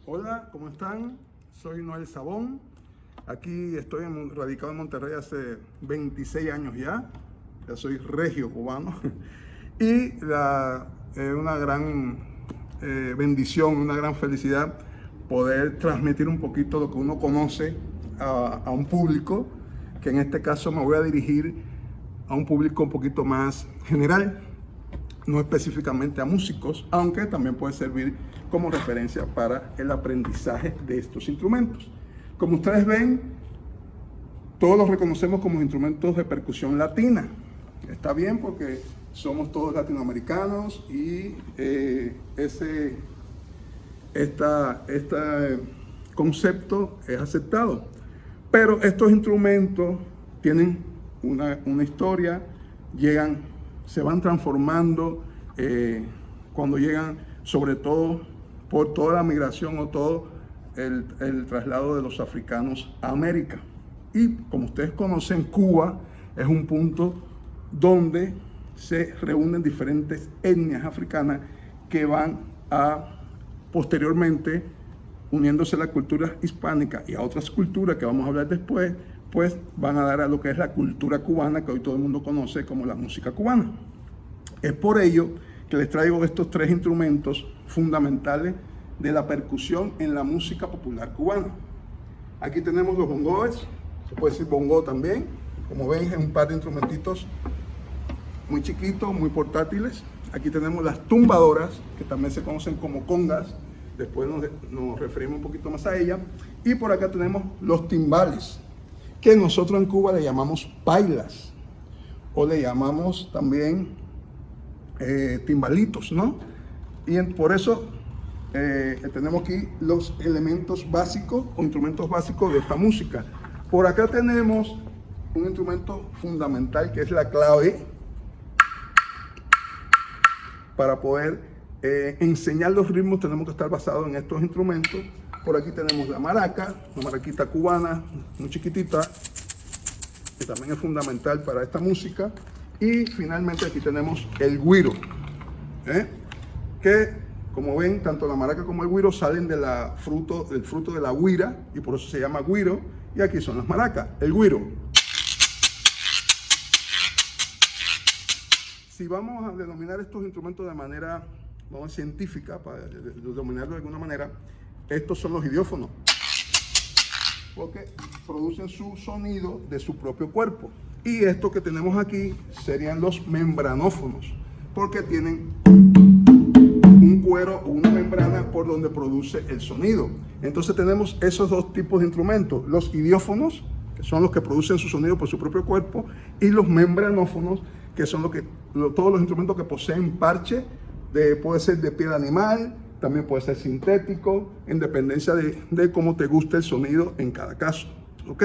Hola, ¿cómo están? Soy Noel Sabón. Aquí estoy radicado en Monterrey hace 26 años ya. Ya soy regio cubano. Y una gran bendición, una gran felicidad poder transmitir un poquito lo que uno conoce a un público, que en este caso me voy a dirigir a un público un poquito más general, no específicamente a músicos, aunque también puede servir como referencia para el aprendizaje de estos instrumentos. Como ustedes ven, todos los reconocemos como instrumentos de percusión latina. Está bien porque somos todos latinoamericanos y este concepto es aceptado. Pero estos instrumentos tienen una historia, se van transformando cuando llegan, sobre todo por toda la migración o todo el traslado de los africanos a América. Y como ustedes conocen, Cuba es un punto donde se reúnen diferentes etnias africanas que van a posteriormente, uniéndose a la cultura hispánica y a otras culturas que vamos a hablar después, pues van a dar a lo que es la cultura cubana, que hoy todo el mundo conoce como la música cubana. Es por ello que les traigo estos tres instrumentos fundamentales de la percusión en la música popular cubana. Aquí tenemos los bongoes, se puede decir bongo también. Como ven, es un par de instrumentitos muy chiquitos, muy portátiles. Aquí tenemos las tumbadoras, que también se conocen como congas. Después nos referimos un poquito más a ellas. Y por acá tenemos los timbales, que nosotros en Cuba le llamamos pailas, o le llamamos también timbalitos, ¿no? Y por eso tenemos aquí los elementos básicos o instrumentos básicos de esta música. Por acá tenemos un instrumento fundamental que es la clave para poder enseñar los ritmos. Tenemos que estar basados en estos instrumentos. Por aquí tenemos la maraca, una maraquita cubana muy chiquitita, que también es fundamental para esta música. Y finalmente aquí tenemos el güiro, que como ven, tanto la maraca como el güiro salen del fruto de la güira, y por eso se llama güiro. Y aquí son las maracas, el güiro. Si vamos a denominar estos instrumentos de manera científica, para denominarlo de alguna manera, estos son los idiófonos, porque producen su sonido de su propio cuerpo. Y esto que tenemos aquí serían los membranófonos, porque tienen un cuero o una membrana por donde produce el sonido. Entonces tenemos esos dos tipos de instrumentos: los idiófonos, que son los que producen su sonido por su propio cuerpo, y los membranófonos, que son todos los instrumentos que poseen parche, puede ser de piel animal, también puede ser sintético, en dependencia de cómo te guste el sonido en cada caso. ¿Ok?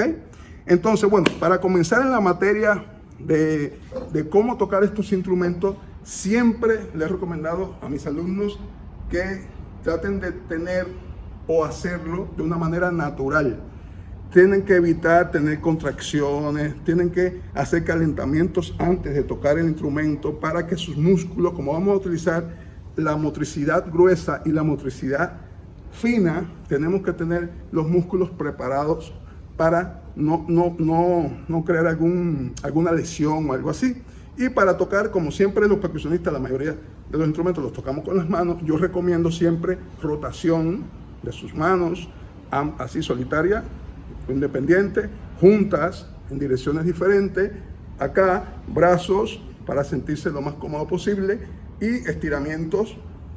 Entonces, bueno, para comenzar en la materia de cómo tocar estos instrumentos, siempre les he recomendado a mis alumnos que traten de tener o hacerlo de una manera natural. Tienen que evitar tener contracciones, tienen que hacer calentamientos antes de tocar el instrumento para que sus músculos, como vamos a utilizar la motricidad gruesa y la motricidad fina, tenemos que tener los músculos preparados para no crear alguna lesión o algo así. Y para tocar, como siempre los percusionistas, la mayoría de los instrumentos los tocamos con las manos, yo recomiendo siempre rotación de sus manos, así solitaria, independiente, juntas, en direcciones diferentes. Acá, brazos para sentirse lo más cómodo posible, y estiramientos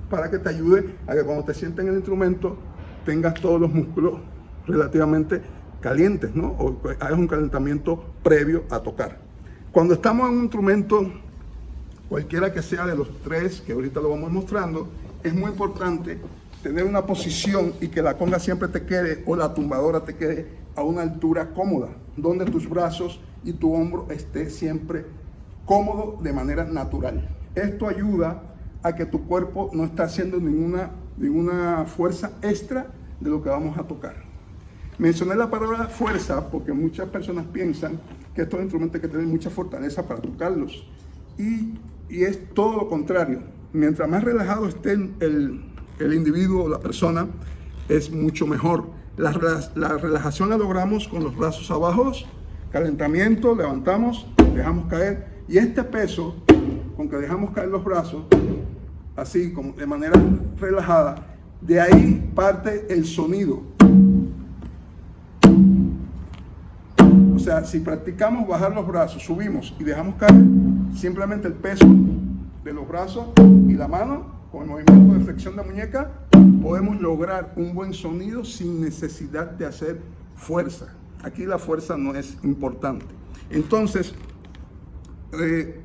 para que te ayude a que cuando te sientes en el instrumento tengas todos los músculos relativamente calientes, ¿no? O hagas un calentamiento previo a tocar. Cuando estamos en un instrumento, cualquiera que sea de los tres que ahorita lo vamos mostrando, es muy importante tener una posición y que la conga siempre te quede, o la tumbadora te quede a una altura cómoda, donde tus brazos y tu hombro esté siempre cómodo de manera natural. Esto ayuda a que tu cuerpo no esté haciendo ninguna fuerza extra de lo que vamos a tocar. Mencioné la palabra fuerza porque muchas personas piensan que estos instrumentos hay que tener mucha fortaleza para tocarlos. Y es todo lo contrario. Mientras más relajado esté el individuo o la persona, es mucho mejor. La relajación la logramos con los brazos abajo, calentamiento, levantamos, dejamos caer. Y este peso, con que dejamos caer los brazos, así como de manera relajada, de ahí parte el sonido. O sea, si practicamos bajar los brazos, subimos y dejamos caer, simplemente el peso de los brazos y la mano, con el movimiento de flexión de muñeca, podemos lograr un buen sonido sin necesidad de hacer fuerza. Aquí la fuerza no es importante. Entonces,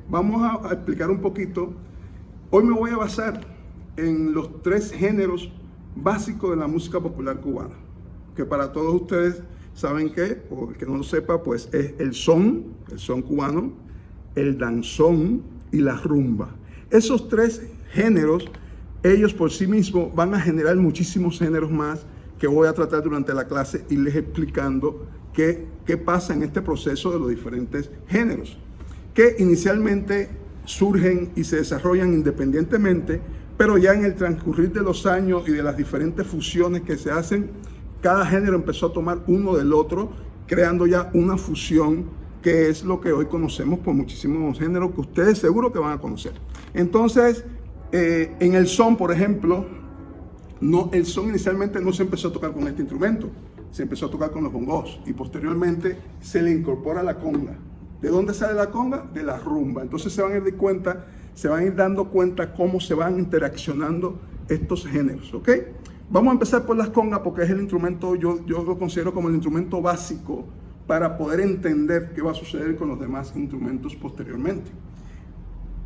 vamos a explicar un poquito. Hoy me voy a basar en los tres géneros básicos de la música popular cubana, que para todos ustedes saben que, o el que no lo sepa, pues es el son cubano, el danzón y la rumba. Esos tres géneros, ellos por sí mismos van a generar muchísimos géneros más que voy a tratar durante la clase y les explicando qué pasa en este proceso de los diferentes géneros, que inicialmente surgen y se desarrollan independientemente, pero ya en el transcurrir de los años y de las diferentes fusiones que se hacen, cada género empezó a tomar uno del otro, creando ya una fusión que es lo que hoy conocemos por muchísimos géneros que ustedes seguro que van a conocer. Entonces, en el son, por ejemplo, el son inicialmente no se empezó a tocar con este instrumento, se empezó a tocar con los bongos y posteriormente se le incorpora la conga. ¿De dónde sale la conga? De la rumba. Entonces se van a ir dando cuenta cómo se van interaccionando estos géneros, ¿ok? Vamos a empezar por las congas porque es el instrumento, yo lo considero como el instrumento básico para poder entender qué va a suceder con los demás instrumentos posteriormente.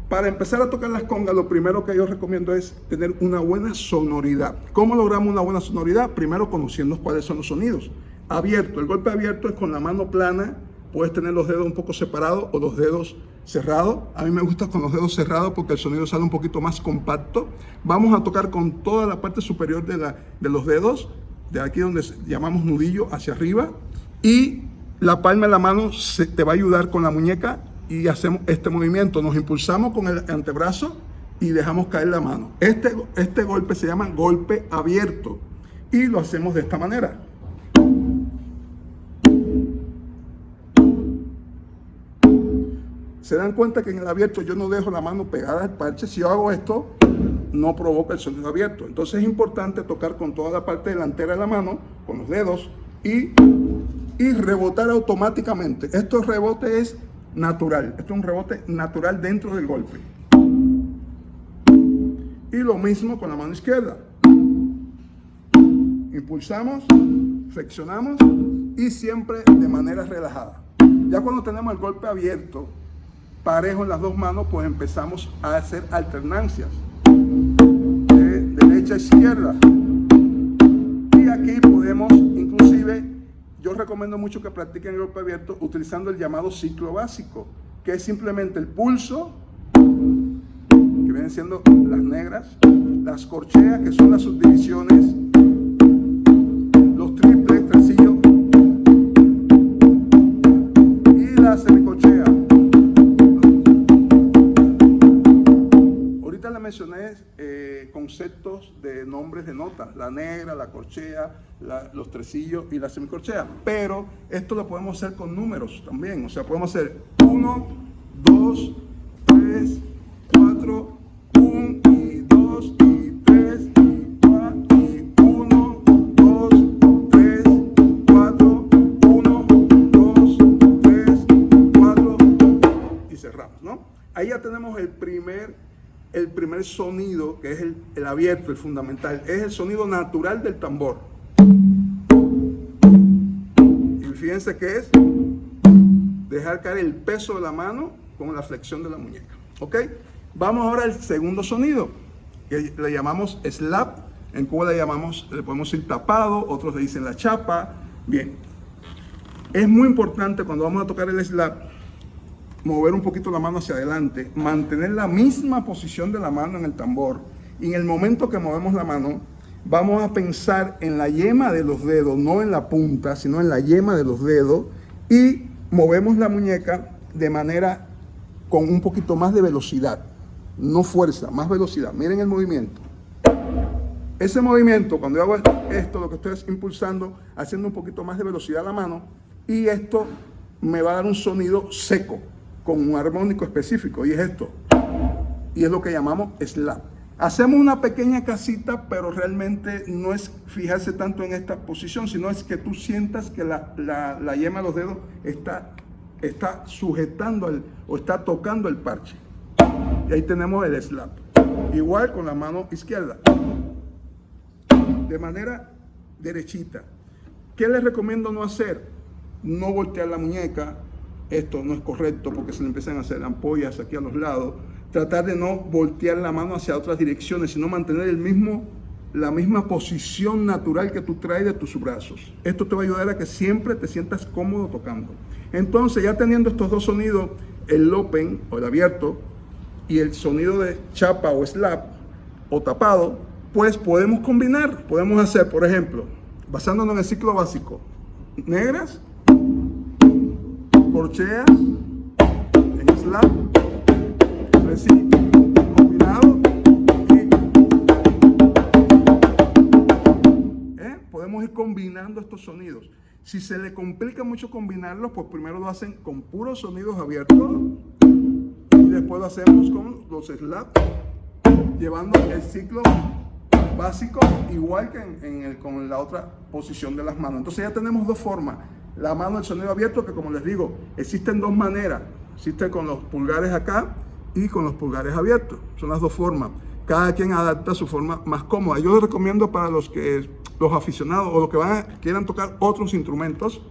Para empezar a tocar las congas, lo primero que yo recomiendo es tener una buena sonoridad. ¿Cómo logramos una buena sonoridad? Primero conociendo cuáles son los sonidos. Abierto, el golpe abierto es con la mano plana, puedes tener los dedos un poco separados o los dedos cerrados. A mí me gusta con los dedos cerrados porque el sonido sale un poquito más compacto. Vamos a tocar con toda la parte superior de los dedos, de aquí donde llamamos nudillo hacia arriba, y la palma de la mano te va a ayudar con la muñeca y hacemos este movimiento. Nos impulsamos con el antebrazo y dejamos caer la mano. Este golpe se llama golpe abierto y lo hacemos de esta manera. Se dan cuenta que en el abierto yo no dejo la mano pegada al parche. Si yo hago esto, no provoca el sonido abierto. Entonces es importante tocar con toda la parte delantera de la mano, con los dedos, y rebotar automáticamente. Este rebote es natural. Esto es un rebote natural dentro del golpe. Y lo mismo con la mano izquierda. Impulsamos, flexionamos y siempre de manera relajada. Ya cuando tenemos el golpe abierto, parejo en las dos manos, pues empezamos a hacer alternancias de derecha a izquierda. Y aquí podemos, inclusive, yo recomiendo mucho que practiquen el golpe abierto utilizando el llamado ciclo básico, que es simplemente el pulso, que vienen siendo las negras, las corcheas, que son las subdivisiones, los triples, tresillos, y la semicorchea. Ahorita le mencioné conceptos de nombres de notas, la negra, la corchea, los tresillos y la semicorchea, pero esto lo podemos hacer con números también. O sea, podemos hacer 1, 2, 3, 4, 1 y 2 y 3 y 4 y 1, 2, 3, 4, 1, 2, 3, 4 y cerramos, ¿no? Ahí ya tenemos el primer el primer sonido, que es el abierto, el fundamental. Es el sonido natural del tambor. Y fíjense que es dejar caer el peso de la mano con la flexión de la muñeca. ¿Ok? Vamos ahora al segundo sonido, que le llamamos slap. En Cuba le podemos decir tapado, otros le dicen la chapa. Bien. Es muy importante cuando vamos a tocar el slap, mover un poquito la mano hacia adelante, mantener la misma posición de la mano en el tambor. Y en el momento que movemos la mano, vamos a pensar en la yema de los dedos, no en la punta, sino en la yema de los dedos. Y movemos la muñeca de manera con un poquito más de velocidad. No fuerza, más velocidad. Miren el movimiento. Ese movimiento, cuando yo hago esto, lo que estoy es impulsando, haciendo un poquito más de velocidad a la mano, y esto me va a dar un sonido seco, con un armónico específico, y es esto. Y es lo que llamamos slap. Hacemos una pequeña casita, pero realmente no es fijarse tanto en esta posición, sino es que tú sientas que la yema de los dedos está sujetando o está tocando el parche. Y ahí tenemos el slap. Igual con la mano izquierda. De manera derechita. ¿Qué les recomiendo no hacer? No voltear la muñeca. Esto no es correcto porque se le empiezan a hacer ampollas aquí a los lados. Tratar de no voltear la mano hacia otras direcciones, sino mantener la misma posición natural que tú traes de tus brazos. Esto te va a ayudar a que siempre te sientas cómodo tocando. Entonces, ya teniendo estos dos sonidos, el open o el abierto y el sonido de chapa o slap o tapado, pues podemos combinar. Podemos hacer, por ejemplo, basándonos en el ciclo básico, negras, corcheas, en slap, así, combinado, y podemos ir combinando estos sonidos. Si se le complica mucho combinarlos, pues primero lo hacen con puros sonidos abiertos y después lo hacemos con los slaps, llevando el ciclo básico igual que con la otra posición de las manos. Entonces ya tenemos dos formas. La mano del sonido abierto, que como les digo, existen dos maneras. Existe con los pulgares acá y con los pulgares abiertos. Son las dos formas. Cada quien adapta su forma más cómoda. Yo les recomiendo para los aficionados o los que quieran tocar otros instrumentos,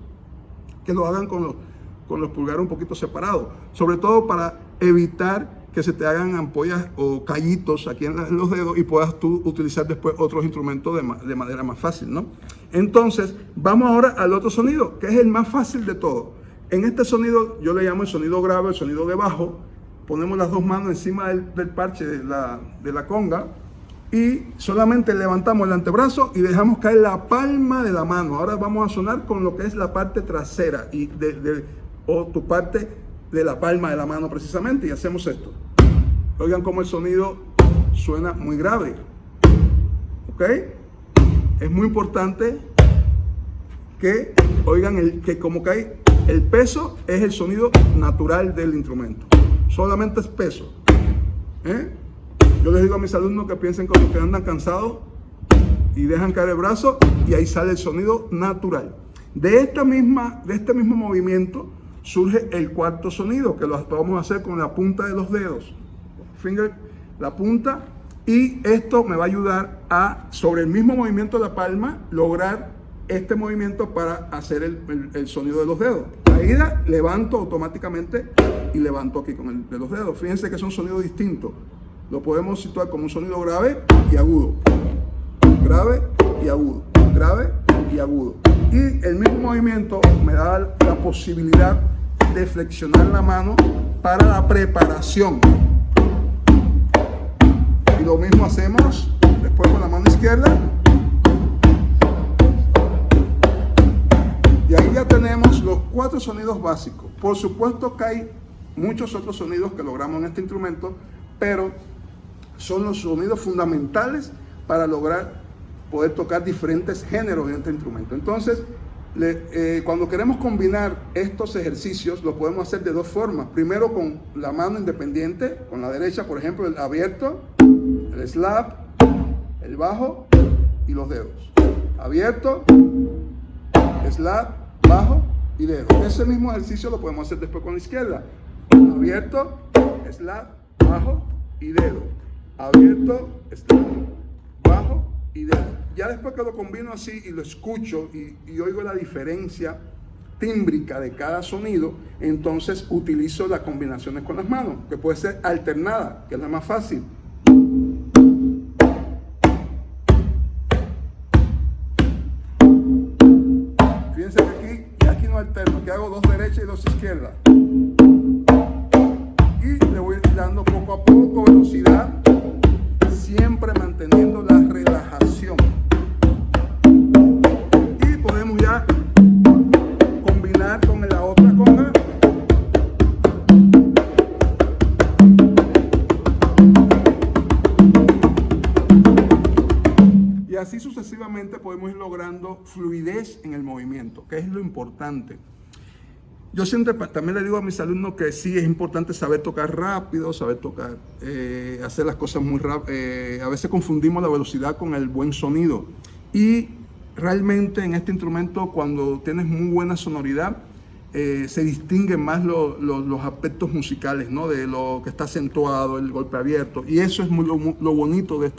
que lo hagan con los pulgares un poquito separados. Sobre todo para evitar que se te hagan ampollas o callitos aquí en los dedos y puedas tú utilizar después otros instrumentos de manera más fácil, ¿no? Entonces, vamos ahora al otro sonido, que es el más fácil de todo. En este sonido, yo le llamo el sonido grave, el sonido de bajo. Ponemos las dos manos encima del parche de la conga y solamente levantamos el antebrazo y dejamos caer la palma de la mano. Ahora vamos a sonar con lo que es la parte trasera o tu parte de la palma de la mano precisamente, y hacemos esto. Oigan cómo el sonido suena muy grave. ¿Ok? Es muy importante que oigan que como cae el peso es el sonido natural del instrumento. Solamente es peso. Yo les digo a mis alumnos que piensen como que andan cansados y dejan caer el brazo y ahí sale el sonido natural. De este mismo movimiento surge el cuarto sonido, que lo vamos a hacer con la punta de los dedos. La punta, y esto me va a ayudar a, sobre el mismo movimiento de la palma, lograr este movimiento para hacer el sonido de los dedos. Ahí levanto automáticamente y levanto aquí con el de los dedos. Fíjense que son sonidos distintos. Lo podemos situar como un sonido grave y agudo. Grave y agudo. Grave y agudo. Y el mismo movimiento me da la posibilidad de flexionar la mano para la preparación. Y lo mismo hacemos después con la mano izquierda. Y ahí ya tenemos los cuatro sonidos básicos. Por supuesto que hay muchos otros sonidos que logramos en este instrumento, pero son los sonidos fundamentales para lograr poder tocar diferentes géneros en este instrumento. Entonces, cuando queremos combinar estos ejercicios, lo podemos hacer de dos formas. Primero con la mano independiente, con la derecha, por ejemplo, el abierto, el slap, el bajo y los dedos. Abierto, slap, bajo y dedo. Ese mismo ejercicio lo podemos hacer después con la izquierda. Abierto, slap, bajo y dedo. abierto, slap, bajo y dedo. Ya después que lo combino así y lo escucho y oigo la diferencia tímbrica de cada sonido, entonces utilizo las combinaciones con las manos, que puede ser alternada, que es la más fácil. Fíjense que aquí no alterno, que hago dos derechas y dos izquierdas. Y le voy dando poco a poco velocidad, siempre manteniendo la relajación. Y podemos ya combinar con la otra conga. Y así sucesivamente podemos ir logrando fluidez en el movimiento, que es lo importante. Yo siempre también le digo a mis alumnos que sí es importante saber tocar rápido, saber tocar, hacer las cosas muy rápido. A veces confundimos la velocidad con el buen sonido. Y realmente en este instrumento, cuando tienes muy buena sonoridad, se distinguen más los aspectos musicales, ¿no? De lo que está acentuado, el golpe abierto. Y eso es lo bonito de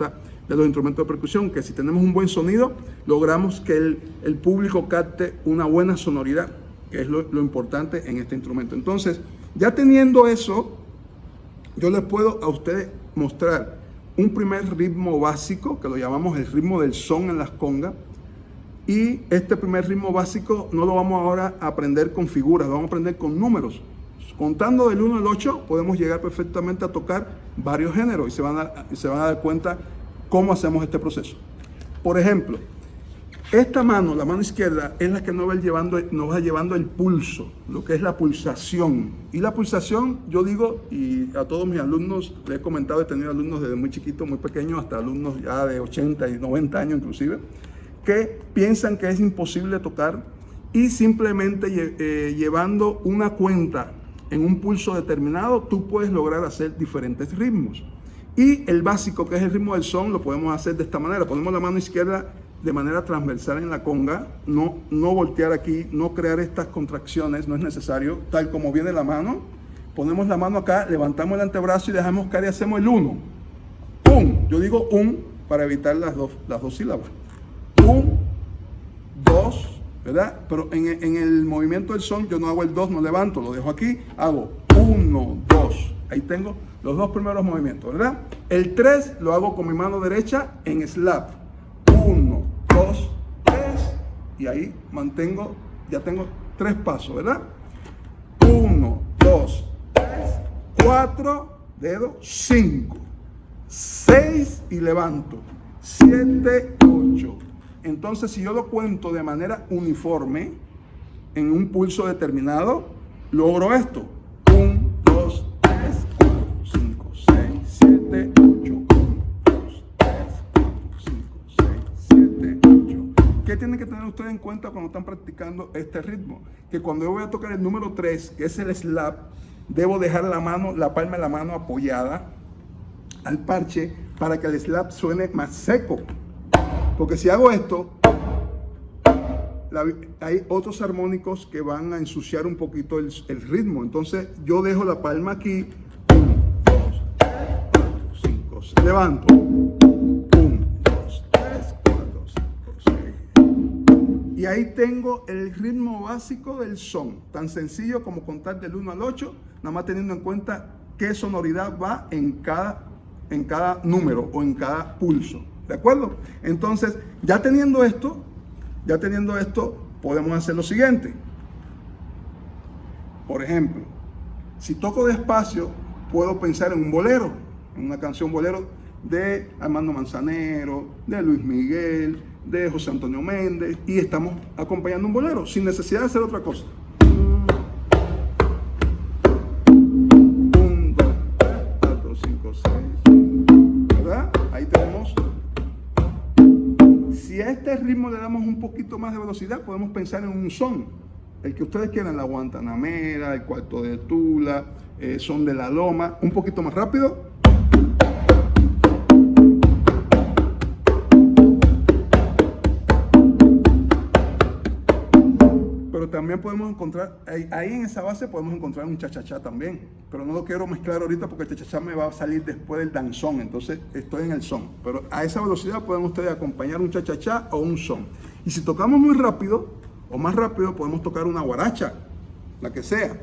los instrumentos de percusión, que si tenemos un buen sonido, logramos que el público capte una buena sonoridad, que es lo importante en este instrumento. Entonces, ya teniendo eso, yo les puedo a ustedes mostrar un primer ritmo básico, que lo llamamos el ritmo del son en las congas. Y este primer ritmo básico no lo vamos ahora a aprender con figuras, lo vamos a aprender con números. Contando del 1 al 8 podemos llegar perfectamente a tocar varios géneros y se van a dar cuenta cómo hacemos este proceso. Por ejemplo, esta mano, la mano izquierda, es la que nos va llevando el pulso, lo que es la pulsación. Y la pulsación, yo digo, y a todos mis alumnos, les he comentado, he tenido alumnos desde muy chiquitos, muy pequeños, hasta alumnos ya de 80 y 90 años inclusive, que piensan que es imposible tocar y simplemente llevando una cuenta en un pulso determinado, tú puedes lograr hacer diferentes ritmos. Y el básico, que es el ritmo del son, lo podemos hacer de esta manera. Ponemos la mano izquierda de manera transversal en la conga, no voltear aquí, no crear estas contracciones, no es necesario, tal como viene la mano. Ponemos la mano acá, levantamos el antebrazo y dejamos caer y hacemos el 1. ¡Pum! Yo digo un para evitar las dos sílabas. 1, 2, ¿verdad? Pero en el movimiento del son yo no hago el 2, no levanto, lo dejo aquí, hago 1, 2. Ahí tengo los dos primeros movimientos, ¿verdad? El 3 lo hago con mi mano derecha en slap. 1, 2, 3. Y ahí mantengo, ya tengo 3 pasos, ¿verdad? 1, 2, 3, 4, dedo, 5, 6 y levanto. 7, 8. Entonces, si yo lo cuento de manera uniforme, en un pulso determinado, logro esto. 1, 2, 3, 4, 5, 6, 7, 8. 1, 2, 3, 4, 5, 6, 7, 8. ¿Qué tienen que tener ustedes en cuenta cuando están practicando este ritmo? Que cuando yo voy a tocar el número 3, que es el slap, debo dejar la palma de la mano apoyada al parche para que el slap suene más seco. Porque si hago esto, hay otros armónicos que van a ensuciar un poquito el ritmo. Entonces yo dejo la palma aquí. 1, 2, 3, 4, 5, 6. Levanto. 1, 2, 3, 4, 5, 6. Y ahí tengo el ritmo básico del son. Tan sencillo como contar del 1 al 8, nada más teniendo en cuenta qué sonoridad va en cada número o en cada pulso. ¿De acuerdo? Entonces, ya teniendo esto, podemos hacer lo siguiente. Por ejemplo, si toco despacio, puedo pensar en un bolero, en una canción bolero de Armando Manzanero, de Luis Miguel, de José Antonio Méndez, y estamos acompañando un bolero, sin necesidad de hacer otra cosa. 1, 2, 3, 4, 5, 6. ¿Verdad? Ahí tenemos. Si a este ritmo le damos un poquito más de velocidad, podemos pensar en un son. El que ustedes quieran, la guantanamera, el cuarto de Tula, son de la loma, un poquito más rápido. Pero también podemos encontrar, ahí en esa base podemos encontrar un cha-cha-cha también. pero no lo quiero mezclar ahorita porque el cha-cha-cha me va a salir después del danzón, entonces estoy en el son. Pero a esa velocidad pueden ustedes acompañar un cha-cha-cha o un son. Y si tocamos muy rápido o más rápido, podemos tocar una guaracha, la que sea.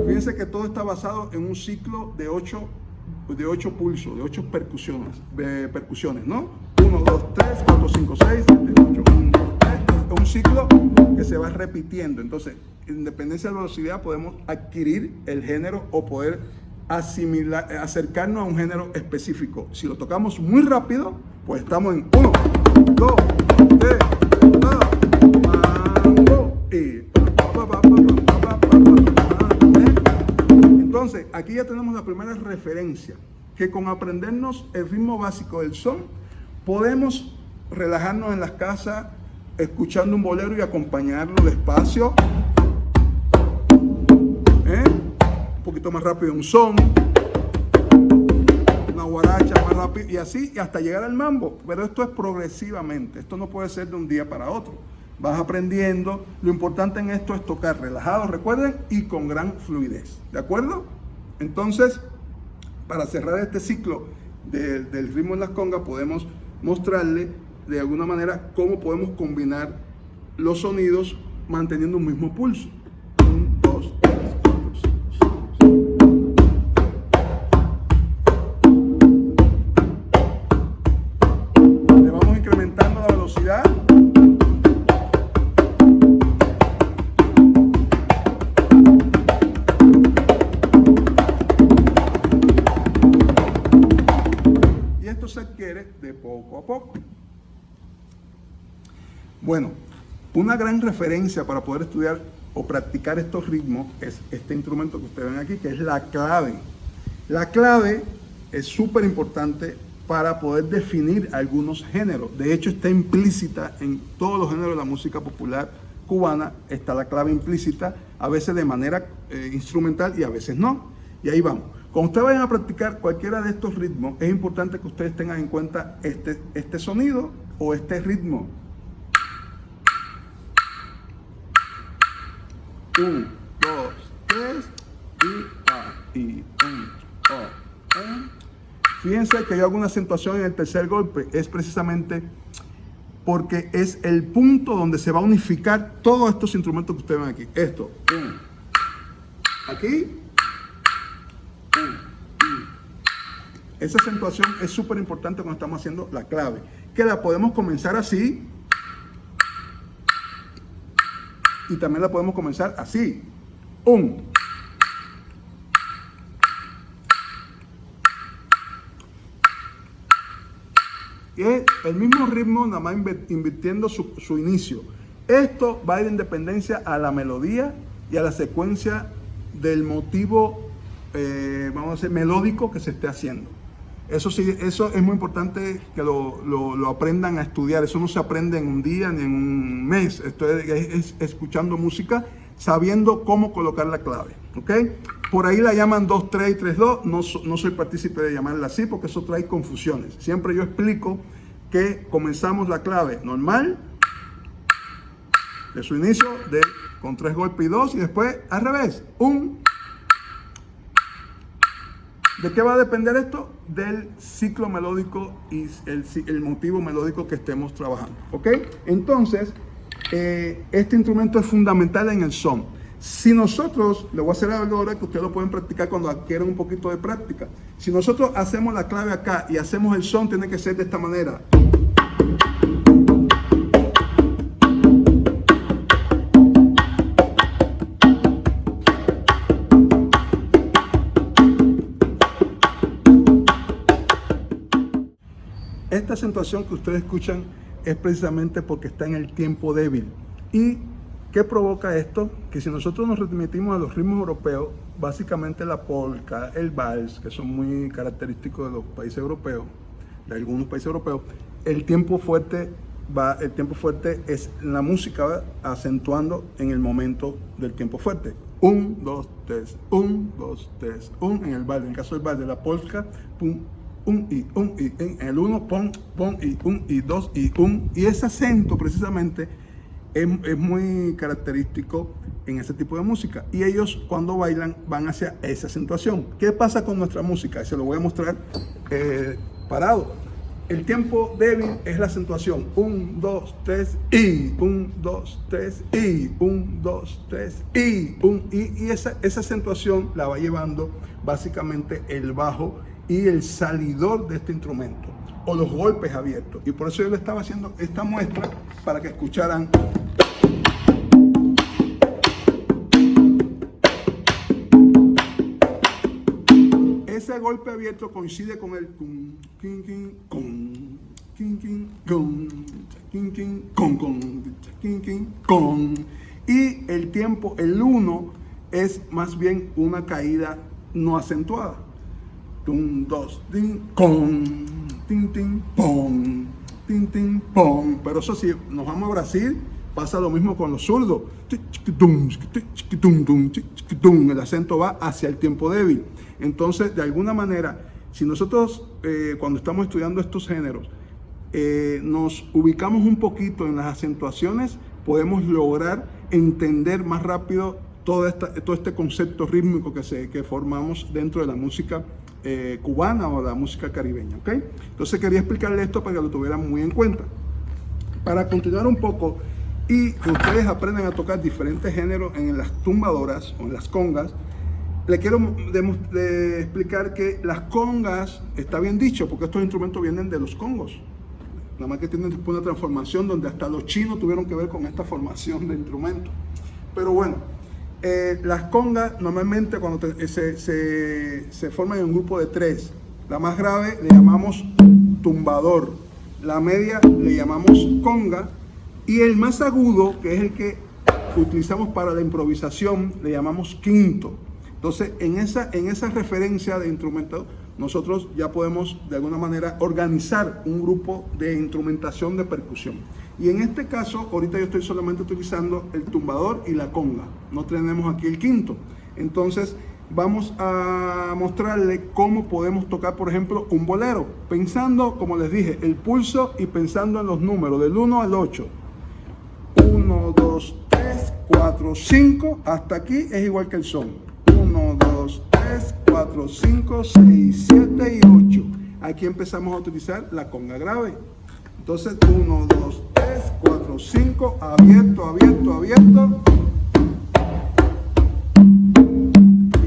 Fíjense que todo está basado en un ciclo de 8 pulsos, de 8 percusiones, ¿no? 1, 2, 3, 4, 5, 6, 7, 8, 1, 2, 3. Es un ciclo que se va repitiendo. Entonces, en dependencia de la velocidad, podemos adquirir el género o poder acercarnos a un género específico. Si lo tocamos muy rápido, pues estamos en 1, 2, 3, mambo y entonces, aquí ya tenemos la primera referencia, que con aprendernos el ritmo básico del son, podemos relajarnos en las casas escuchando un bolero y acompañarlo despacio, un poquito más rápido un son, una guaracha más rápido y así y hasta llegar al mambo. Pero esto es progresivamente, esto no puede ser de un día para otro. Vas aprendiendo, lo importante en esto es tocar relajado, recuerden, y con gran fluidez, ¿de acuerdo? Entonces, para cerrar este ciclo del ritmo en las congas, podemos mostrarle de alguna manera cómo podemos combinar los sonidos manteniendo un mismo pulso. 1, 2, 3, 4, 5, 6. Le vamos incrementando la velocidad. Se adquiere de poco a poco. Bueno, una gran referencia para poder estudiar o practicar estos ritmos es este instrumento que ustedes ven aquí, que es la clave. La clave es súper importante para poder definir algunos géneros. De hecho, está implícita en todos los géneros de la música popular cubana, está la clave implícita, a veces de manera instrumental y a veces no. Y ahí vamos. Cuando ustedes vayan a practicar cualquiera de estos ritmos, es importante que ustedes tengan en cuenta este sonido o este ritmo. 1, 2, 3 y 1, 2, 3. Fíjense que yo hago una acentuación en el tercer golpe, es precisamente porque es el punto donde se va a unificar todos estos instrumentos que ustedes ven aquí. Esto, aquí. Esa acentuación es súper importante cuando estamos haciendo la clave, que la podemos comenzar así y también la podemos comenzar así. 1. Y es el mismo ritmo, nada más invirtiendo su inicio. Esto va a ir en dependencia a la melodía y a la secuencia del motivo, vamos a decir, melódico que se esté haciendo. Eso sí, eso es muy importante que lo aprendan a estudiar. Eso no se aprende en un día ni en un mes. Esto es escuchando música, sabiendo cómo colocar la clave. ¿Ok? Por ahí la llaman 2-3 y 3-2. No soy partícipe de llamarla así porque eso trae confusiones. Siempre yo explico que comenzamos la clave normal, de su inicio, con 3 golpes y 2, y después al revés. 1. ¿De qué va a depender esto? Del ciclo melódico y el motivo melódico que estemos trabajando. ¿Ok? Entonces, este instrumento es fundamental en el son. Si nosotros, le voy a hacer algo ahora que ustedes lo pueden practicar cuando adquieran un poquito de práctica. Si nosotros hacemos la clave acá y hacemos el son, tiene que ser de esta manera. Esta acentuación que ustedes escuchan es precisamente porque está en el tiempo débil. ¿Y qué provoca esto? Que si nosotros nos remitimos a los ritmos europeos, básicamente la polka, el vals, que son muy característicos de los países europeos, de algunos países europeos, el tiempo fuerte es la música, ¿va? Acentuando en el momento del tiempo fuerte. 1, 2, 3, 1, 2, 3, 1 en el vals. En el caso del vals de la polka, pum, y en el 1, pon y 1 y 2 y 1. Y ese acento precisamente es muy característico en ese tipo de música. Y ellos cuando bailan van hacia esa acentuación. ¿Qué pasa con nuestra música? Se lo voy a mostrar parado. El tiempo débil es la acentuación. 1, 2, 3, y. 1, 2, 3, y. 1, 2, 3, y. Y esa acentuación la va llevando básicamente el bajo y el salidor de este instrumento, o los golpes abiertos. Y por eso yo le estaba haciendo esta muestra para que escucharan. Ese golpe abierto coincide con el y el tiempo, el 1, es más bien una caída no acentuada. 1, 2, tin, con, tin, tin, pon, tin, tin, pon. Pero eso sí, nos vamos a Brasil, pasa lo mismo con los zurdos. El acento va hacia el tiempo débil. Entonces, de alguna manera, si nosotros cuando estamos estudiando estos géneros nos ubicamos un poquito en las acentuaciones, podemos lograr entender más rápido todo este concepto rítmico que formamos dentro de la música cubana o la música caribeña, ¿ok? Entonces quería explicarle esto para que lo tuvieran muy en cuenta. Para continuar un poco y que ustedes aprendan a tocar diferentes géneros en las tumbadoras o en las congas, le quiero explicar que las congas, está bien dicho, porque estos instrumentos vienen de los congos. Nada más que tienen después una transformación donde hasta los chinos tuvieron que ver con esta formación de instrumentos. Pero bueno, las congas normalmente cuando se forman en un grupo de 3. La más grave le llamamos tumbador, la media le llamamos conga, y el más agudo, que es el que utilizamos para la improvisación, le llamamos quinto. Entonces, en esa referencia de instrumento, nosotros ya podemos de alguna manera organizar un grupo de instrumentación de percusión. Y en este caso, ahorita yo estoy solamente utilizando el tumbador y la conga. No tenemos aquí el quinto. Entonces, vamos a mostrarle cómo podemos tocar, por ejemplo, un bolero. Pensando, como les dije, el pulso y pensando en los números, del 1 al 8. 1, 2, 3, 4, 5. Hasta aquí es igual que el son. 1, 2, 3, 4, 5, 6, 7 y 8. Aquí empezamos a utilizar la conga grave. Entonces, 1, 2, 3, 4, 5, abierto, abierto, abierto.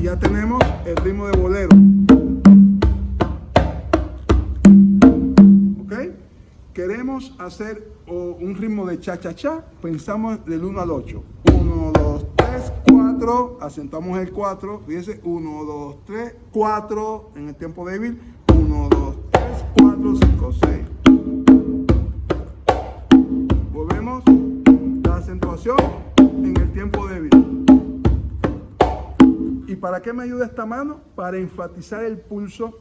Y ya tenemos el ritmo de bolero. ¿Ok? Queremos hacer un ritmo de cha-cha-cha, pensamos del 1 al 8. 1, 2, 3, 4, acentuamos el 4, fíjense, 1, 2, 3, 4, en el tiempo débil, 1, 2, 3, 4, 5, 6. Volvemos, la acentuación en el tiempo débil. ¿Y para qué me ayuda esta mano? Para enfatizar el pulso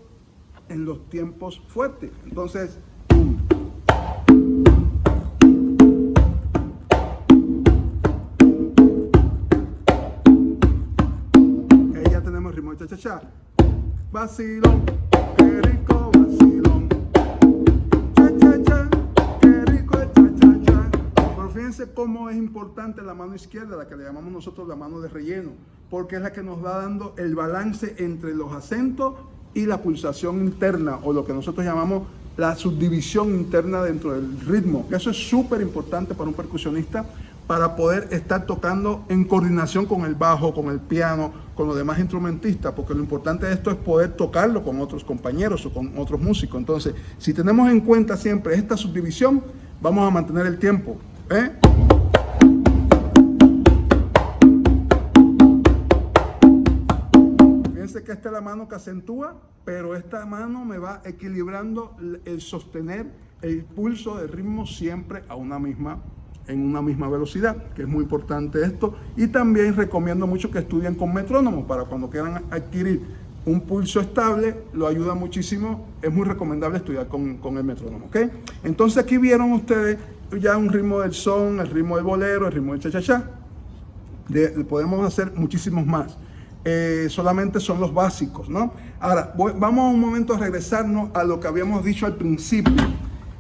en los tiempos fuertes. Entonces, cha-cha-cha, vacilón, qué rico vacilón, cha-cha-cha, qué rico el cha-cha-cha. Pero fíjense cómo es importante la mano izquierda, la que le llamamos nosotros la mano de relleno, porque es la que nos va dando el balance entre los acentos y la pulsación interna, o lo que nosotros llamamos la subdivisión interna dentro del ritmo. Eso es súper importante para un percusionista, para poder estar tocando en coordinación con el bajo, con el piano, con los demás instrumentistas, porque lo importante de esto es poder tocarlo con otros compañeros o con otros músicos. Entonces, si tenemos en cuenta siempre esta subdivisión, vamos a mantener el tiempo. Fíjense que esta es la mano que acentúa, pero esta mano me va equilibrando el sostener el pulso del ritmo siempre a en una misma velocidad, que es muy importante esto. Y también recomiendo mucho que estudien con metrónomo para cuando quieran adquirir un pulso estable, lo ayuda muchísimo. Es muy recomendable estudiar con el metrónomo, ¿ok? Entonces aquí vieron ustedes ya un ritmo del son, el ritmo del bolero, el ritmo del cha-cha-cha. Podemos hacer muchísimos más. Solamente son los básicos, ¿no? Ahora, vamos un momento a regresarnos a lo que habíamos dicho al principio.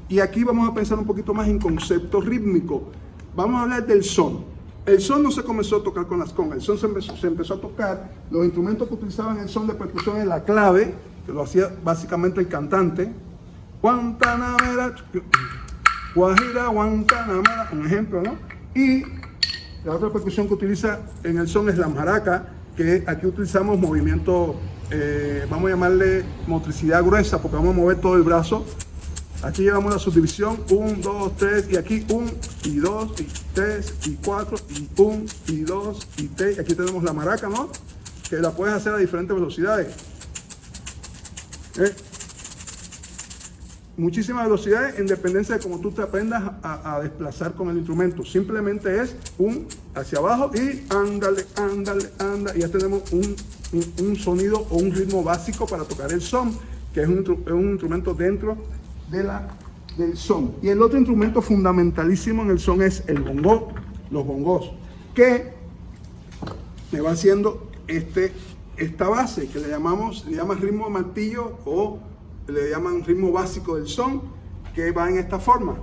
Y aquí vamos a pensar un poquito más en concepto rítmico. vamos a hablar del son. El son no se comenzó a tocar con las congas, el son se empezó a tocar, los instrumentos que utilizaban el son de percusión es la clave, que lo hacía básicamente el cantante, Guantanamera, Guajira, Guantanamera, un ejemplo, ¿no? Y la otra percusión que utiliza en el son es la maraca, que aquí utilizamos movimiento, vamos a llamarle motricidad gruesa, porque vamos a mover todo el brazo. Aquí llevamos la subdivisión, 1, 2, 3, y aquí 1, y 2, y 3, y 4, y 1, y 2, y 3. Aquí tenemos la maraca, ¿no? Que la puedes hacer a diferentes velocidades. Muchísimas velocidades en dependencia de cómo tú te aprendas a desplazar con el instrumento. Simplemente es hacia abajo y ándale, ándale, anda. Y ya tenemos un sonido o un ritmo básico para tocar el son, que es un instrumento dentro del son. Y el otro instrumento fundamentalísimo en el son es el bongo, los bongos, que me va haciendo esta base que le llaman ritmo de martillo o le llaman ritmo básico del son, que va en esta forma.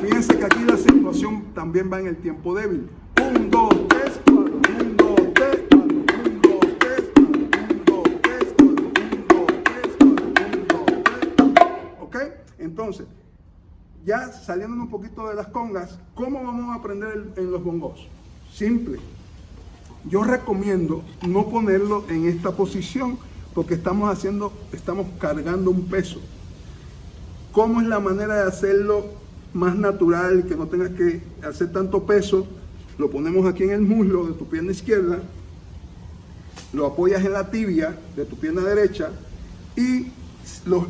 Fíjense que aquí la acentuación también va en el tiempo débil. 1, 2, 3, 4, 1, 2, 3, 4, 1, 2, 3, 4, 1, 2, 3, 4, 1, 2, 3, 4, 1, 2, 3, 4. ¿Ok? Entonces, ya saliendo un poquito de las congas, ¿cómo vamos a aprender en los bongos? Simple. Yo recomiendo no ponerlo en esta posición porque estamos cargando un peso. ¿Cómo es la manera de hacerlo más natural, que no tengas que hacer tanto peso? Lo ponemos aquí en el muslo de tu pierna izquierda, lo apoyas en la tibia de tu pierna derecha y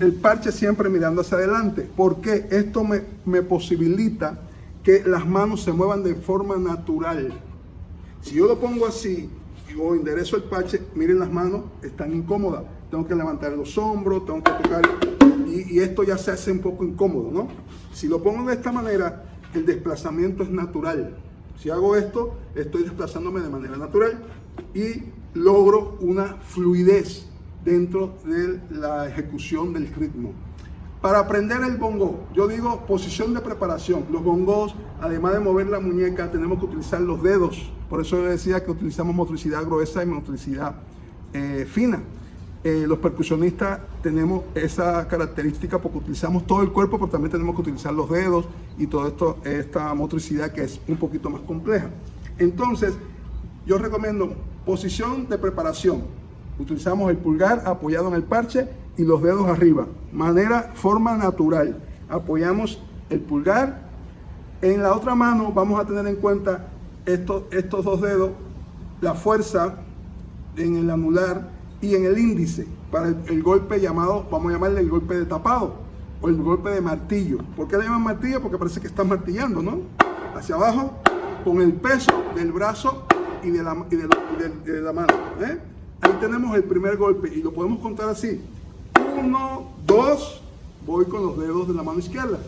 el parche siempre mirando hacia adelante. Porque esto me posibilita que las manos se muevan de forma natural. Si yo lo pongo así o enderezo el parche, miren, las manos están incómodas. Tengo que levantar los hombros, tengo que tocar y esto ya se hace un poco incómodo, ¿no? Si lo pongo de esta manera, el desplazamiento es natural. Si hago esto, estoy desplazándome de manera natural y logro una fluidez dentro de la ejecución del ritmo. Para aprender el bongo, yo digo posición de preparación. Los bongos, además de mover la muñeca, tenemos que utilizar los dedos. Por eso yo decía que utilizamos motricidad gruesa y motricidad fina. Los percusionistas tenemos esa característica porque utilizamos todo el cuerpo, pero también tenemos que utilizar los dedos y toda esta motricidad que es un poquito más compleja. Entonces, yo recomiendo posición de preparación. Utilizamos el pulgar apoyado en el parche y los dedos arriba. Forma natural. Apoyamos el pulgar. En la otra mano vamos a tener en cuenta estos dos dedos, la fuerza en el anular y en el índice para el golpe llamado, vamos a llamarle el golpe de tapado o el golpe de martillo. ¿Por qué le llaman martillo? Porque parece que estás martillando, ¿no? Hacia abajo con el peso del brazo y de la mano. Ahí tenemos el primer golpe y lo podemos contar así. 1, 2, voy con los dedos de la mano izquierda.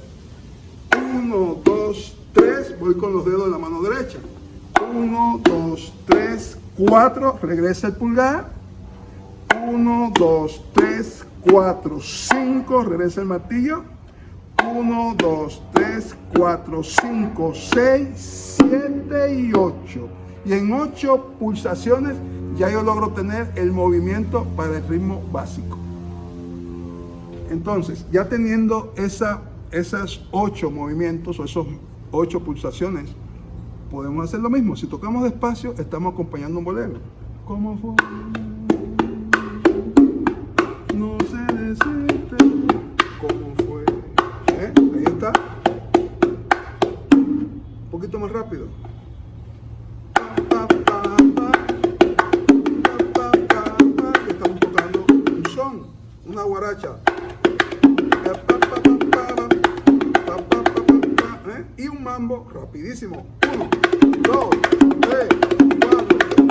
1, 2, 3, voy con los dedos de la mano derecha. 1, 2, 3, 4, regresa el pulgar. 1, 2, 3, 4, 5, regresa el martillo. 1, 2, 3, 4, 5, 6, 7 y 8. Y en 8 pulsaciones ya yo logro tener el movimiento para el ritmo básico. Entonces, ya teniendo esas 8 movimientos o esos 8 pulsaciones, podemos hacer lo mismo. Si tocamos despacio, estamos acompañando un bolero. ¿Cómo fue? No se decide cómo fue. Ahí está. Un poquito más rápido. Estamos tocando un son, una guaracha. Y un mambo rapidísimo. 1, 2, 3, 4,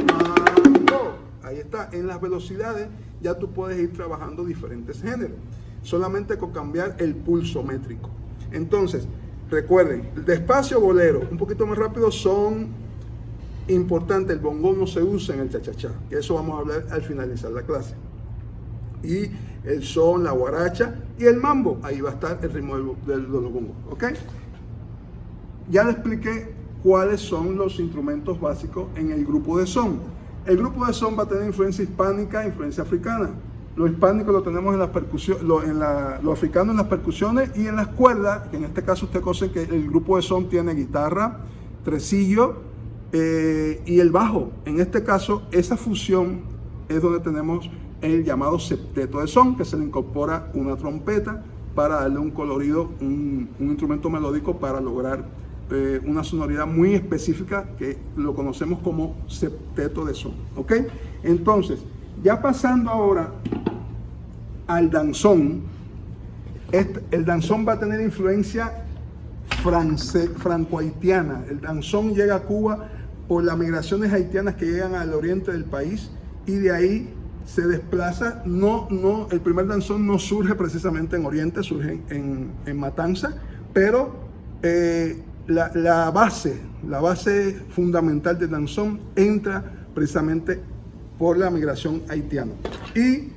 mambo. Ahí está. En las velocidades ya tú puedes ir trabajando diferentes géneros, solamente con cambiar el pulso métrico. Entonces, recuerden, despacio, bolero, un poquito más rápido, son importantes. El bongo no se usa en el cha-cha-cha, que eso vamos a hablar al finalizar la clase. Y el son, la guaracha y el mambo, ahí va a estar el ritmo de los bongos, ¿ok? ya le expliqué cuáles son los instrumentos básicos en el grupo de son. El grupo de son va a tener influencia hispánica e influencia africana. Lo hispánico lo tenemos en las percusiones, lo africano en las percusiones y en las cuerdas, que en este caso usted conoce que el grupo de son tiene guitarra, tresillo y el bajo. En este caso, esa fusión es donde tenemos el llamado septeto de son, que se le incorpora una trompeta para darle un colorido, un instrumento melódico para lograr una sonoridad muy específica que lo conocemos como septeto de son. ¿Ok? Entonces, ya pasando ahora al danzón, el danzón va a tener influencia franco-haitiana. El danzón llega a Cuba por las migraciones haitianas que llegan al oriente del país y de ahí se desplaza. El primer danzón no surge precisamente en Oriente, surge en Matanza, pero la base fundamental del danzón entra precisamente por la migración haitiana. Y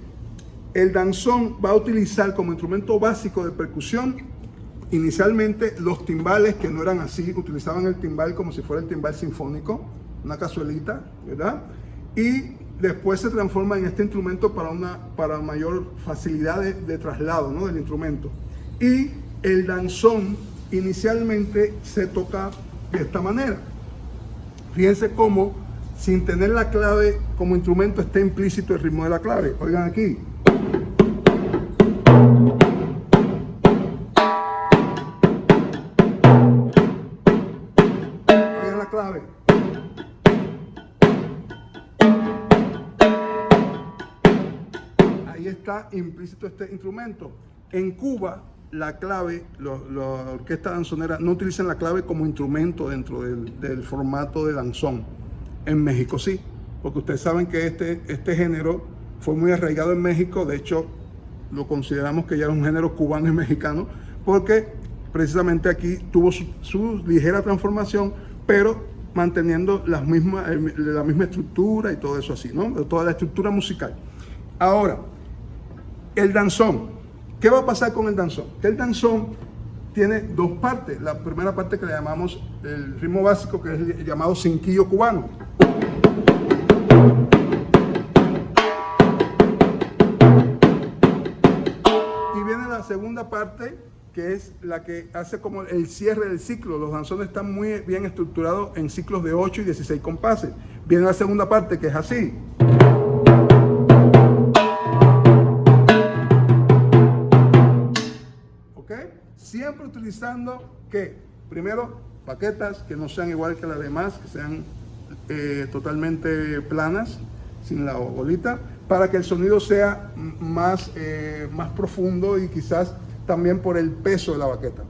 el danzón va a utilizar como instrumento básico de percusión inicialmente los timbales, que no eran así, utilizaban el timbal como si fuera el timbal sinfónico, una cazuelita, ¿verdad? Y después se transforma en este instrumento para mayor facilidad de traslado, ¿no?, del instrumento. Y el danzón inicialmente se toca de esta manera. Fíjense cómo, sin tener la clave como instrumento, está implícito el ritmo de la clave. Oigan aquí. Oigan la clave. Ahí está implícito este instrumento. En Cuba, la clave, la orquesta danzonera no utilizan la clave como instrumento dentro del formato de danzón. En México sí, porque ustedes saben que este género fue muy arraigado en México. De hecho, lo consideramos que ya es un género cubano y mexicano, porque precisamente aquí tuvo su ligera transformación, pero manteniendo la misma estructura y todo eso así, ¿no? Toda la estructura musical. Ahora, el danzón. ¿Qué va a pasar con el danzón? Que el danzón tiene dos partes. La primera parte, que le llamamos el ritmo básico, que es el llamado cinquillo cubano. Y viene la segunda parte, que es la que hace como el cierre del ciclo. Los danzones están muy bien estructurados en ciclos de 8 y 16 compases. Viene la segunda parte, que es así. Siempre utilizando, ¿qué? Primero, baquetas que no sean igual que las demás, que sean totalmente planas, sin la bolita, para que el sonido sea más profundo y quizás también por el peso de la baqueta.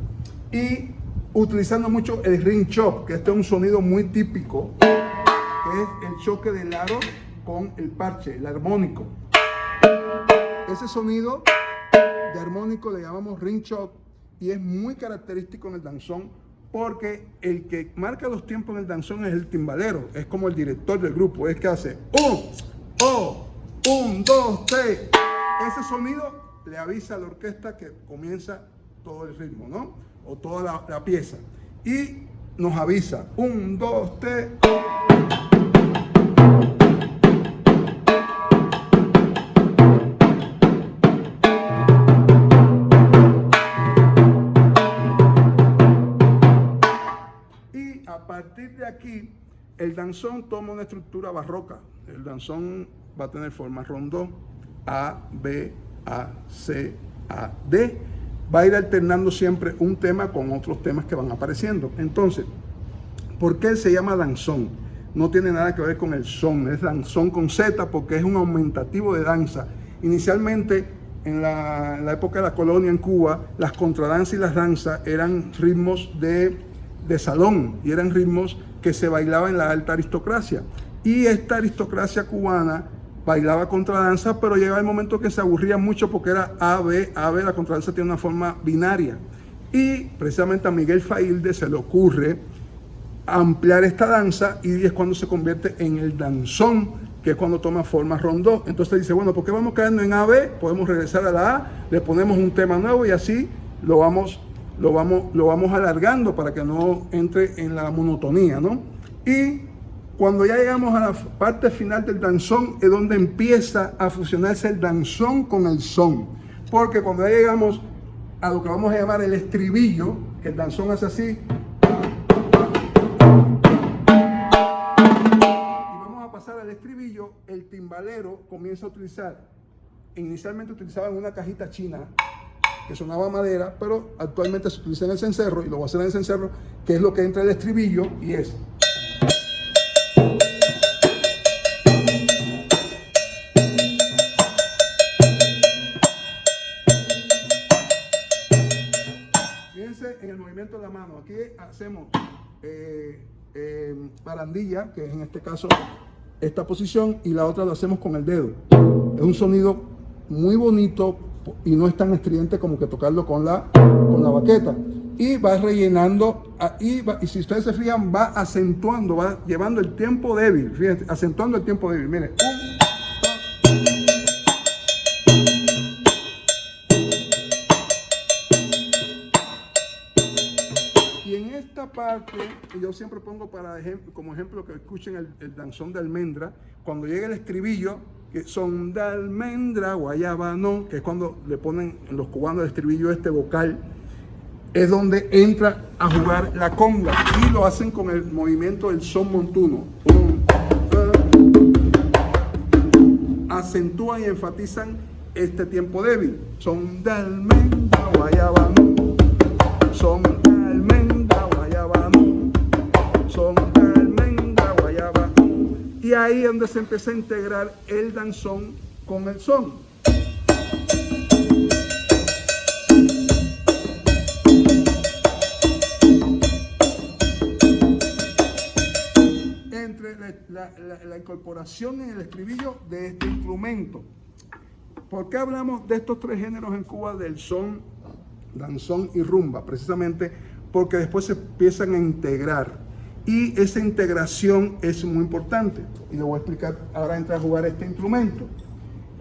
Y utilizando mucho el ring chop, que este es un sonido muy típico, que es el choque del aro con el parche, el armónico. Ese sonido de armónico le llamamos ring chop. Y es muy característico en el danzón, porque el que marca los tiempos en el danzón es el timbalero, es como el director del grupo, es que hace 1, 2, 3. Ese sonido le avisa a la orquesta que comienza todo el ritmo, ¿no? O toda la pieza. Y nos avisa 1, 2, 3. A partir de aquí, el danzón toma una estructura barroca. El danzón va a tener forma rondó, A, B, A, C, A, D. Va a ir alternando siempre un tema con otros temas que van apareciendo. Entonces, ¿por qué se llama danzón? No tiene nada que ver con el son, es danzón con Z porque es un aumentativo de danza. Inicialmente, en la época de la colonia en Cuba, las contradanzas y las danzas eran ritmos de salón y eran ritmos que se bailaban en la alta aristocracia. Y esta aristocracia cubana bailaba contradanza, pero llegaba el momento que se aburría mucho porque era A, B, la contradanza tiene una forma binaria. Y precisamente a Miguel Failde se le ocurre ampliar esta danza y es cuando se convierte en el danzón, que es cuando toma forma rondó. Entonces dice, bueno, ¿por qué vamos quedando en A, B? Podemos regresar a la A, le ponemos un tema nuevo y así lo vamos lo vamos alargando para que no entre en la monotonía, ¿no? Y cuando ya llegamos a la parte final del danzón es donde empieza a fusionarse el danzón con el son. Porque cuando ya llegamos a lo que vamos a llamar el estribillo, que el danzón hace así, al estribillo, el timbalero comienza a utilizar, inicialmente utilizaban una cajita china que sonaba madera, pero actualmente se utiliza en el cencerro, y lo voy a hacer en el cencerro, que es lo que entra el estribillo, y es fíjense en el movimiento de la mano. Aquí hacemos barandilla, que es en este caso esta posición, y la otra lo hacemos con el dedo. Es un sonido muy bonito y no es tan estridente como que tocarlo con la baqueta. Y va rellenando, y si ustedes se fijan, va acentuando, va llevando el tiempo débil. Fíjense, acentuando el tiempo débil. Miren, y en esta parte, yo siempre pongo como ejemplo que escuchen el danzón de almendra. Cuando llega el estribillo, que son de almendra, guayaba no, que es cuando le ponen los cubanos el estribillo vocal, es donde entra a jugar la conga, y lo hacen con el movimiento del son montuno. Acentúan y enfatizan este tiempo débil. Son de almendra, guayaba no, son de almendra, guayaba no, son de almendra, guayaba no. Y ahí es donde se empieza a integrar el danzón con el son. Entre la incorporación en el estribillo de este instrumento. ¿Por qué hablamos de estos tres géneros en Cuba, del son, danzón y rumba? Precisamente porque después se empiezan a integrar, y esa integración es muy importante, y le voy a explicar. Ahora entra a jugar este instrumento.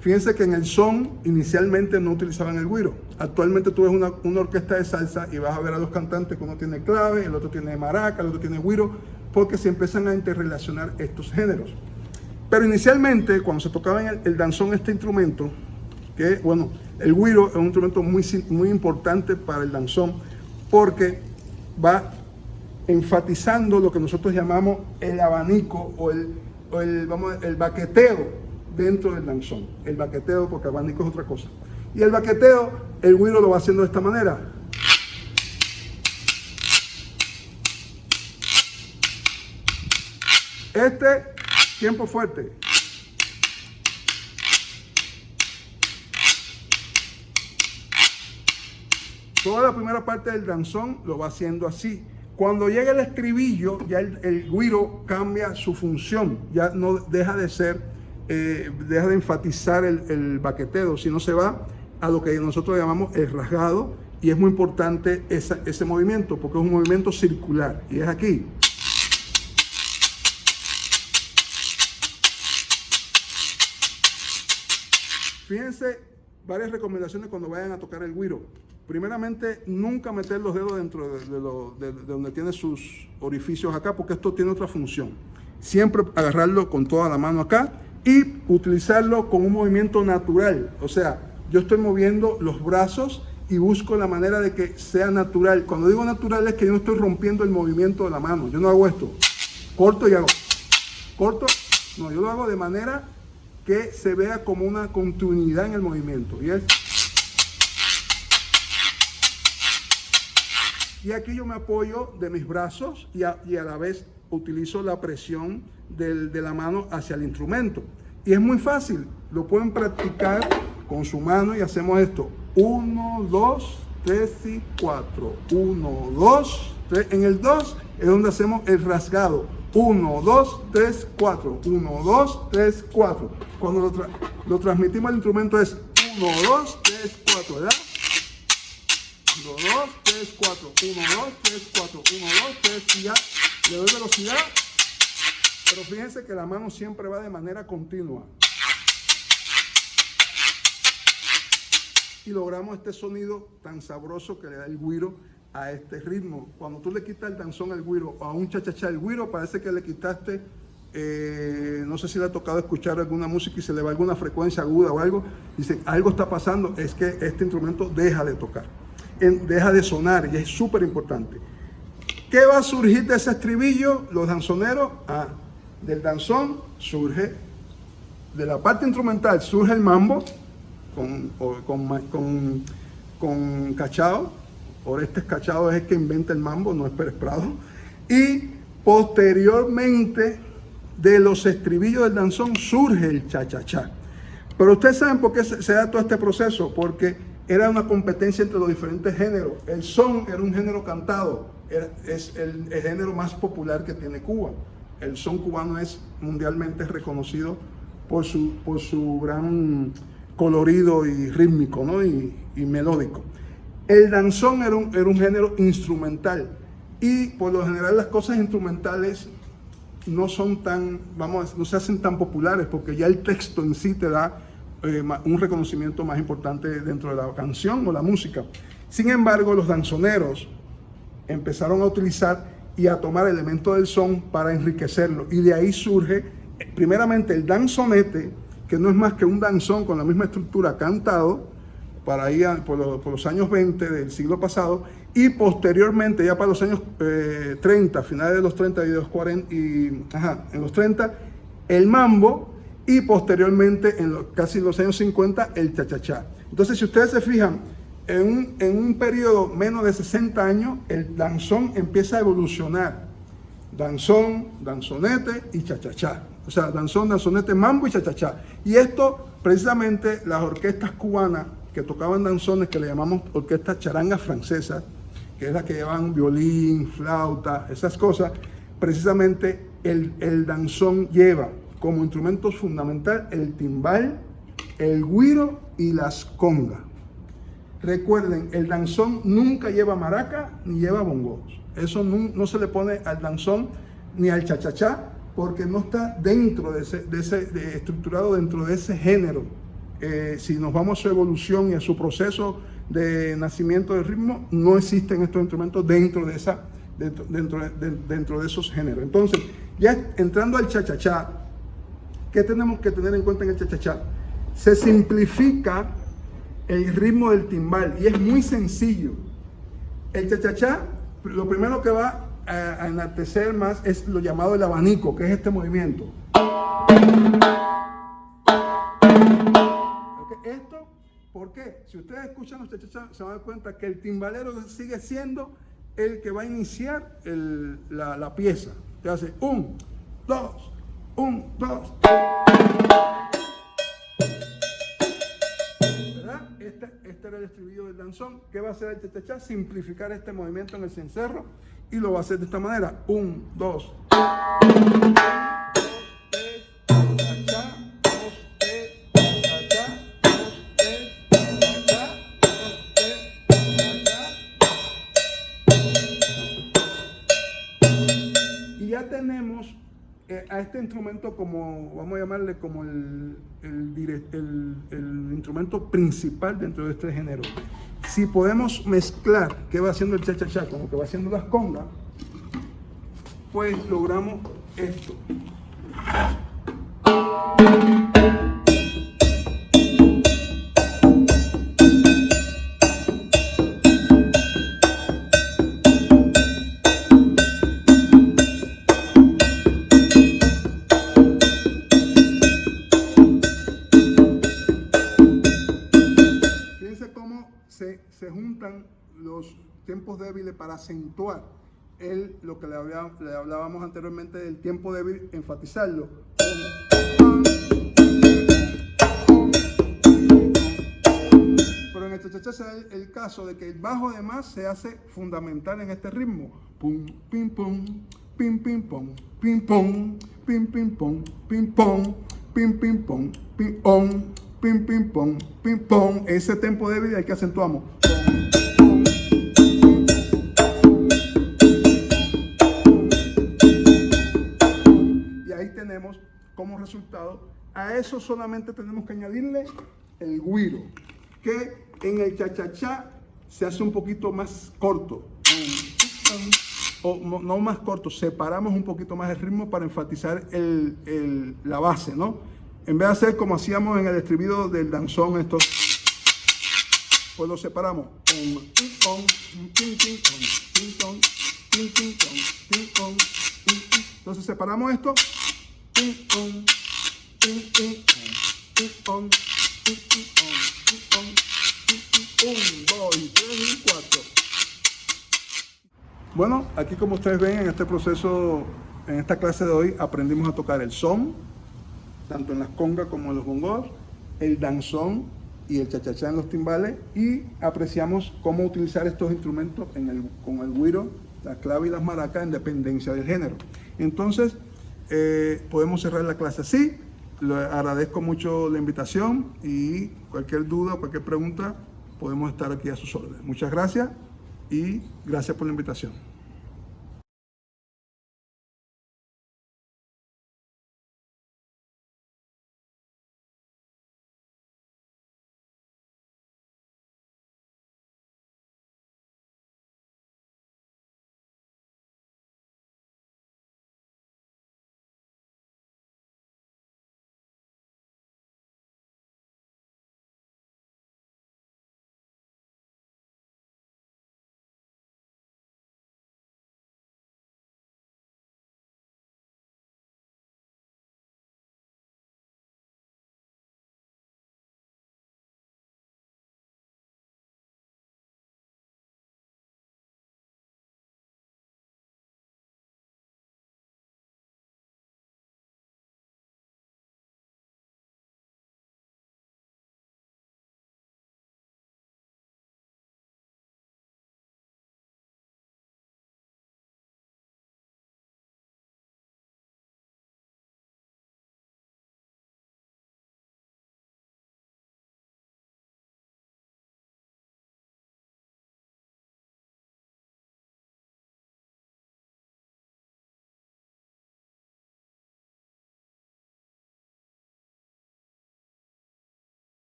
Fíjense que en el son inicialmente no utilizaban el güiro. Actualmente tú ves una orquesta de salsa y vas a ver a los cantantes que uno tiene clave, el otro tiene maraca, el otro tiene güiro, porque se empiezan a interrelacionar estos géneros. Pero inicialmente, cuando se tocaba en el danzón este instrumento, que bueno, el güiro es un instrumento muy importante para el danzón, porque va enfatizando lo que nosotros llamamos el abanico o el baqueteo dentro del danzón. El baqueteo, porque abanico es otra cosa. Y el baqueteo, el güiro lo va haciendo de esta manera. Tiempo fuerte. Toda la primera parte del danzón lo va haciendo así. Cuando llega el estribillo, ya el güiro cambia su función. Ya no deja de ser, deja de enfatizar el baqueteo, sino se va a lo que nosotros llamamos el rasgado. Y es muy importante ese movimiento, porque es un movimiento circular. Y es aquí. Fíjense, varias recomendaciones cuando vayan a tocar el güiro. Primeramente, nunca meter los dedos dentro de donde tiene sus orificios acá, porque esto tiene otra función. Siempre agarrarlo con toda la mano acá y utilizarlo con un movimiento natural. O sea, yo estoy moviendo los brazos y busco la manera de que sea natural. Cuando digo natural es que yo no estoy rompiendo el movimiento de la mano. Yo no hago esto. Corto y hago. Corto. No, yo lo hago de manera que se vea como una continuidad en el movimiento. Y aquí yo me apoyo de mis brazos y a la vez utilizo la presión de la mano hacia el instrumento. Y es muy fácil, lo pueden practicar con su mano y hacemos esto. 1, 2, 3 y 4. 1, 2, 3. En el 2 es donde hacemos el rasgado. 1, 2, 3, 4. 1, 2, 3, 4. Cuando lo transmitimos al instrumento es 1, 2, 3, 4, ¿verdad? 1, 2, 3, 4. 1, 2, 3, 4. 1, 2, 3 y ya le doy velocidad. Pero fíjense que la mano siempre va de manera continua. Y logramos este sonido tan sabroso que le da el güiro a este ritmo. Cuando tú le quitas el danzón al güiro o a un cha-cha-cha al güiro, parece que le quitaste, no sé si le ha tocado escuchar alguna música y se le va alguna frecuencia aguda o algo. Dice, algo está pasando, es que este instrumento deja de tocar, deja de sonar, y es súper importante. ¿Qué va a surgir de ese estribillo? Los danzoneros, del danzón surge, de la parte instrumental surge el mambo con Cachao. Orestes Cachao es el que inventa el mambo, no es Pérez Prado. Y posteriormente de los estribillos del danzón surge el cha-cha-cha. Pero ustedes saben por qué se da todo este proceso, porque era una competencia entre los diferentes géneros. El son era un género cantado, es el género más popular que tiene Cuba. El son cubano es mundialmente reconocido por su gran colorido y rítmico, ¿no? y melódico. El danzón era un género instrumental, y por lo general las cosas instrumentales no son no se hacen tan populares, porque ya el texto en sí te da un reconocimiento más importante dentro de la canción o la música. Sin embargo, los danzoneros empezaron a utilizar y a tomar elementos del son para enriquecerlo, y de ahí surge primeramente el danzonete, que no es más que un danzón con la misma estructura cantado para ahí por los años 20 del siglo pasado, y posteriormente ya para los años 30, finales de los 30 y de los 40, en los 30 el mambo, y posteriormente casi los años 50 el cha-cha-cha. Entonces, si ustedes se fijan, en un periodo menos de 60 años, el danzón empieza a evolucionar. Danzón, danzonete y cha-cha-cha. O sea, danzón, danzonete, mambo y cha-cha-cha. Y esto, precisamente, las orquestas cubanas que tocaban danzones, que le llamamos orquestas charangas francesas, que es la que llevan violín, flauta, esas cosas, precisamente el danzón lleva como instrumentos fundamental el timbal, el güiro y las congas. Recuerden, el danzón nunca lleva maraca ni lleva bongos. Eso no se le pone al danzón ni al cha-cha-cha, porque no está dentro estructurado dentro de ese género. Si nos vamos a su evolución y a su proceso de nacimiento del ritmo, no existen estos instrumentos dentro de esos géneros. Entonces, ya entrando al cha-cha-cha, ¿qué tenemos que tener en cuenta en el cha-cha-cha? Se simplifica el ritmo del timbal y es muy sencillo. El cha-cha-cha, lo primero que va a enaltecer más es lo llamado el abanico, que es este movimiento. Esto, ¿por qué? Si ustedes escuchan los cha-cha-cha, se van a dar cuenta que el timbalero sigue siendo el que va a iniciar la pieza. Que hace 1, 2, 1, 2. ¿Verdad? Este era el estribillo del danzón. ¿Qué va a hacer el cha-cha-cha? Simplificar este movimiento en el cencerro, y lo va a hacer de esta manera. 1, 2. Tenemos a este instrumento como, vamos a llamarle como el instrumento principal dentro de este género. Si podemos mezclar qué va haciendo el cha-cha-cha con lo que va haciendo las congas, pues logramos esto. Se juntan los tiempos débiles para acentuar lo que le hablábamos anteriormente del tiempo débil, enfatizarlo. Pero en el cha-cha-cha se da el caso de que el bajo además se hace fundamental en este ritmo. Pum, pim, pum, pim, pim, pum, pim, pum, pim, pim, pum, pim, pum, pim, pim, pum, pim, pum. Pim, pim, pom, pim, pom. Ese tempo débil hay que acentuamos. Y ahí tenemos como resultado, a eso solamente tenemos que añadirle el güiro, que en el cha-cha-cha se hace un poquito más corto. o no más corto, separamos un poquito más el ritmo para enfatizar la base, ¿no? En vez de hacer como hacíamos en el estribillo del danzón, esto, pues lo separamos. Entonces separamos esto. 1, 2, 3 y 4. Bueno, aquí como ustedes ven en este proceso, en esta clase de hoy, aprendimos a tocar el son, tanto en las congas como en los bongos, el danzón y el cha-cha-cha en los timbales, y apreciamos cómo utilizar estos instrumentos con el güiro, la clave y las maracas en dependencia del género. Entonces, podemos cerrar la clase así. Le agradezco mucho la invitación y cualquier duda, cualquier pregunta, podemos estar aquí a sus órdenes. Muchas gracias y gracias por la invitación.